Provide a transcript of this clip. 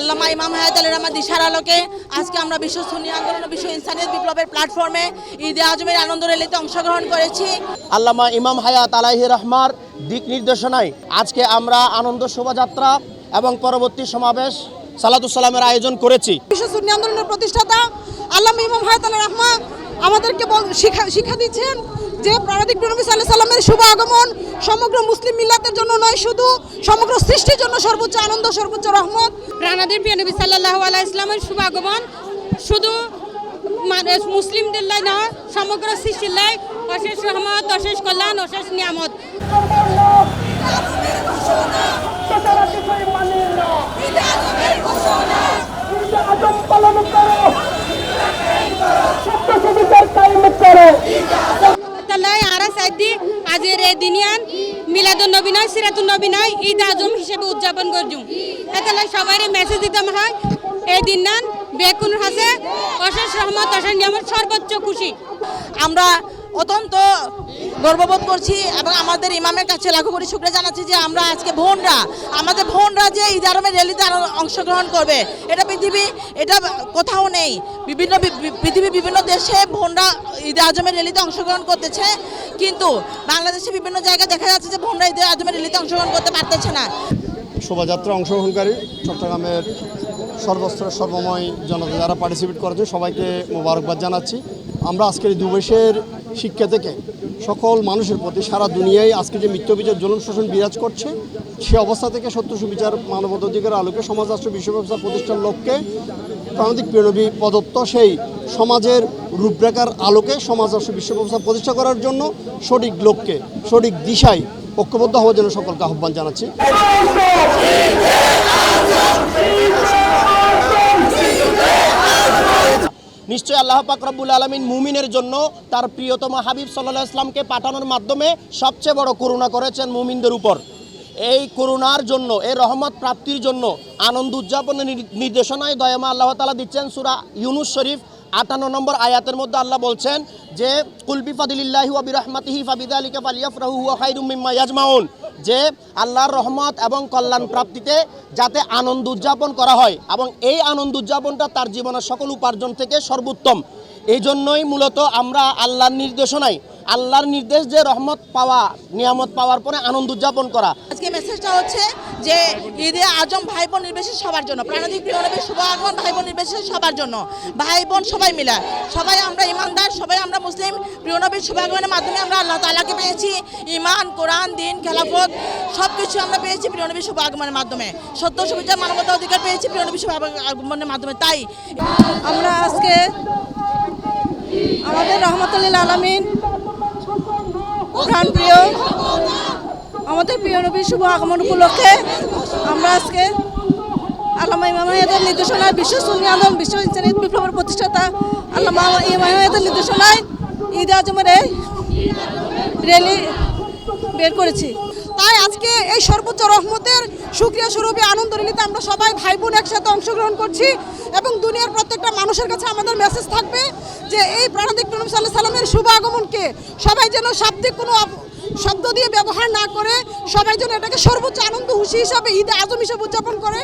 আল্লামা ইমাম হায়াত আলী রহমান দিশার আলোকে আজকে আমরা বিশ্ব সুন্নি আন্দোলন ও বিশ্ব ইনসানিয়ত বিপ্লবের প্ল্যাটফর্মে ঈদে আজমের আনন্দ র্যালিতে অংশগ্রহণ করেছি। আল্লামা ইমাম হায়াত আলাইহি রহমার দিক নির্দেশনায় আজকে আমরা আনন্দ শোভাযাত্রা এবং পরবর্তী সমাবেশ সালাতুস সালামের আয়োজন করেছি। বিশ্ব সুন্নি আন্দোলনের প্রতিষ্ঠাতা আল্লামা ইমাম হায়াত আলী রহমান আমাদেরকে শিক্ষা দিচ্ছেন যে প্রাণাদিক নবী সাল্লাল্লাহু আলাইহি সাল্লামের শুভ আগমন সমগ্র মুসলিম মিল্লাতের জন্য নয়, শুধু সমগ্র সৃষ্টির জন্য সর্বোচ্চ আনন্দ, সর্বোচ্চ রহমত। প্রাণাদিক নবী সাল্লাল্লাহু আলাইহি সাল্লামের শুভ আগমন শুধু মুসলিমদের লাই না, সমগ্র সৃষ্টির লাই অশেষ রহমত, অশেষ কল্যাণ, অশেষ নিয়ামত। আজের এই দিনিয়ান মিলাদুন নবী নয়, সিরাতুন নবী নয়, ঈদ আজম হিসেবে উদযাপন করছুম। এতলাই সবাই মেসেজ দিতাম হয় এই দিন বেকুন হাসে অশেষ রহমত, অশেষ নিয়ামত, সর্বোচ্চ খুশি। আমরা অত্যন্ত গর্ববোধ করছি এবং আমাদের ইমামের কাছে লাখো কোটি শুকরিয়া জানাচ্ছি যে আমরা আজকে আমাদের বোনরা যে ঈদ আজমের র্যালিতে অংশগ্রহণ করবে, এটা কোথাও নেই। পৃথিবীর বিভিন্ন দেশে বোনরা ঈদ আজমের র্যালিতে অংশগ্রহণ করতেছে, কিন্তু বাংলাদেশে বিভিন্ন জায়গায় দেখা যাচ্ছে যে বোনরা ঈদ আজমের র্যালিতে অংশগ্রহণ করতে পারতেছে না। শোভাযাত্রা অংশগ্রহণকারী চট্টগ্রামের সর্বস্তরের সর্বময় জনতা যারা পার্টিসিপেট করেছে সবাইকে মোবারকবাদ জানাচ্ছি। আমরা আজকের দিবসের শিক্ষা থেকে সকল মানুষের প্রতি সারা দুনিয়ায় আজকে যে মিথ্যা বিচার, জুলুম, শোষণ বিরাজ করছে, সে অবস্থা থেকে সত্য সুবিচার, মানবাধিকার আলোকে সমাজ রাষ্ট্র বিশ্ব ব্যবস্থা প্রতিষ্ঠার লক্ষ্যে প্রাণাদিক নবী প্রদত্ত সেই সমাজের রূপরেখার আলোকে সমাজ রাষ্ট্র বিশ্ব ব্যবস্থা প্রতিষ্ঠা করার জন্য সঠিক লক্ষ্যে, সঠিক দিশায় ঐক্যবদ্ধ হওয়ার জন্য সকলকে আহ্বান জানাচ্ছি। নিশ্চয়ই আল্লাহ পাক রব্বুল আলামিন মুমিনের জন্য তার প্রিয়তম হাবিব সাল্লাল্লাহু আলাইহি ওয়াসাল্লামকে পাঠানোর মাধ্যমে সবচেয়ে বড় করুণা করেছেন মুমিনদের উপর। এই করুণার জন্য, এই রহমত প্রাপ্তির জন্য আনন্দ উদযাপনের নির্দেশনায় দয়াময় আল্লাহ তাআলা দিচ্ছেন। সূরা ইউনুস শরীফ 58 নম্বর আয়াতের মধ্যে আল্লাহ বলছেন যে কুল বিফাদিলিল্লাহি ওয়া বিরহমাতিহি ফাবিযালিকা ফালিয়াফরাহু হুয়া খায়রুম মিম্মা ইয়াজমাউন, যে আল্লাহর রহমত এবং কল্যাণ প্রাপ্তিতে যাতে আনন্দ উদযাপন করা হয় এবং এই আনন্দ উদযাপনটা তার জীবনের সকল উপার্জন থেকে সর্বোত্তম। এই জন্যই মূলত আমরা আল্লাহর নির্দেশনায়, আল্লাহর নির্দেশ যে রহমত পাওয়া, নিয়ামত পাওয়ার পরে আনন্দ উদযাপন করা। আজকে মেসেজটা হচ্ছে যে ঈদে আজম ভাই বোন নির্বিশেষে সবার জন্য, প্রাণাদিক প্রিয় নবীর শুভ আগমন ভাই বোন নির্বিশেষে সবার জন্য, ভাই বোন সবাই মিলে, সবাই আমরা ইমানদার, সবাই আমরা মুসলিম। প্রিয় নবীর শুভ আগমনের মাধ্যমে আমরা আল্লাহ তাআলাকে পেয়েছি, ইমান, কোরআন, দিন, খেলাফত সব কিছু আমরা পেয়েছি প্রিয় নবীর শুভ আগমনের মাধ্যমে। সত্য সুবিচার, মানবতা অধিকার পেয়েছি প্রিয় নবীর শুভ আগমনের মাধ্যমে। তাই আমরা আজকে আমাদের রহমতুল্লিল আলামিন প্রাণপ্রিয় আমাদের প্রিয় নবীর শুভ আগমন উপলক্ষে আমরা আজকে আল্লামা ইমাম হায়াতের নির্দেশনায় বিশ্ব সুন্নি আন্দোলন, বিশ্ব ইনসানিয়ত বিপ্লবের প্রতিষ্ঠাতা আল্লামা ইমাম হায়াতের নির্দেশনায় ঈদ আজমের র্যালি বের করেছি। তাই আজকে এই সর্বোচ্চ রহমতের শুকরিয়া স্বরূপে আনন্দ র্যালিতে আমরা সবাই ভাই বোন একসাথে অংশগ্রহণ করছি এবং দুনিয়ার প্রত্যেকটা মানুষের কাছে আমাদের মেসেজ থাকবে যে এই প্রাণাদিক নবী সাল্লাল্লাহু আলাইহি সাল্লামের শুভ আগমনকে সবাই যেন শাব্দিক কোনো শব্দ দিয়ে ব্যবহার না করে, সবাই যেন এটাকে সর্বোচ্চ আনন্দ খুশি হিসাবে ঈদ আজম হিসাবে উদযাপন করে।